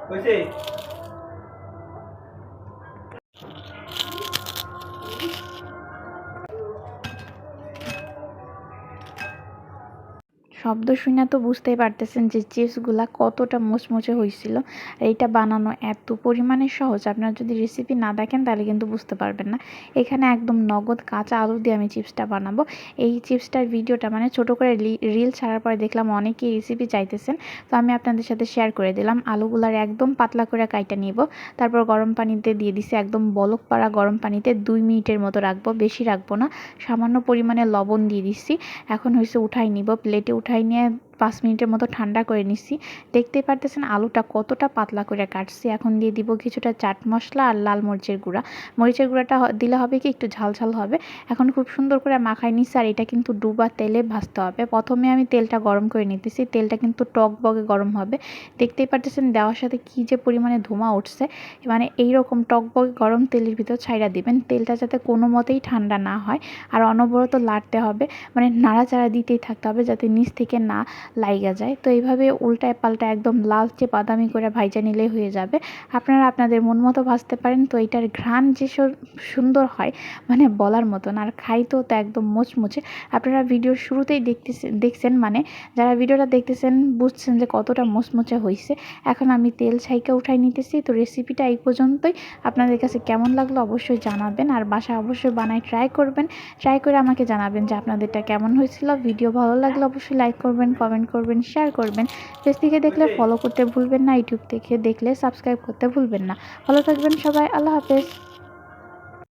হয়েছে? শব্দ শুনে তো বুঝতেই পারতেছেন যে চিপসগুলা কতটা মুচমুচে হয়েছিল। এইটা বানানো এত পরিমাণে সহজ, আপনারা যদি রেসিপি না দেখেন তাহলে কিন্তু বুঝতে পারবেন না। এখানে একদম নগদ কাঁচা আলু দিয়ে আমি চিপসটা বানাবো। এই চিপসটার ভিডিওটা মানে ছোট করে রিল ছাড়ার পরে দেখলাম অনেকেই রেসিপি চাইতেছেন, তো আমি আপনাদের সাথে শেয়ার করে দিলাম। আলুগুলার একদম পাতলা করে কাইটা নিব, তারপর গরম পানিতে দিয়ে দিছি, একদম বলক পাড়া গরম পানিতে 2 মিনিটের মতো রাখবো, বেশি রাখবো না। সামান্য পরিমাণে লবণ দিয়ে দিচ্ছি। এখন হয়েছে উঠাই নিব, প্লেটে উঠাই নিয়ে 5 মিনিটের মতো ঠান্ডা করে নিচ্ছি। দেখতেই পারতেছেন আলুটা কতটা পাতলা করে কাটছি। এখন দিয়ে দিব কিছুটা চাট মশলা আর লাল মরিচের গুঁড়া। মরিচের গুঁড়াটা দিলে হবে কি একটু ঝাল ঝাল হবে। এখন খুব সুন্দর করে মাখাই নিচ্ছি, আর এটা কিন্তু ডুবা তেলে ভাজতে হবে। প্রথমে আমি তেলটা গরম করে নিতেছি, তেলটা কিন্তু টকবগে গরম হবে। দেখতেই পারতেছেন দেওয়ার সাথে কি যে পরিমাণে ধোঁয়া উঠছে, মানে এইরকম টকবগে গরম তেলের ভিতর ছাইড়া দিবেন। তেলটা যাতে কোনো মতেই ঠান্ডা না হয়, আর অনবরত লাড়তে হবে, মানে নাড়াচাড়া দিতেই থাকতে হবে যাতে নিচ থেকে না লাইগা যায়। তো এইভাবে উল্টায় পাল্টায় একদম লালচে বাদামি করে ভাইজা নিলেই হয়ে যাবে। আপনারা আপনাদের মন মতো ভাজতে পারেন। তো এটার ঘ্রাণ যে সুন্দর হয় মানে বলার মতন, আর খাইতেও তো একদম মুচমুচে। আপনারা ভিডিওর শুরুতেই দেখছেন, মানে যারা ভিডিওটা দেখতেছেন বুঝছেন যে কতটা মুচমুচে হয়েছে। এখন আমি তেল ছাইকা উঠাই নিতেছি। তো রেসিপিটা এই পর্যন্তই। আপনাদের কাছে কেমন লাগলো অবশ্যই জানাবেন, আর বাসায় অবশ্যই বানাই ট্রাই করবেন। ট্রাই করে আমাকে জানাবেন যে আপনাদেরটা কেমন হয়েছিল। ভিডিও ভালো লাগলে অবশ্যই লাইক করবেন, কমেন্ট করবেন, শেয়ার করবেন। পেজ থেকে দেখলে ফলো করতে ভুলবেন না, ইউটিউব থেকে দেখলে সাবস্ক্রাইব করতে ভুলবেন না। ভালো থাকবেন সবাই, আল্লাহ হাফেজ।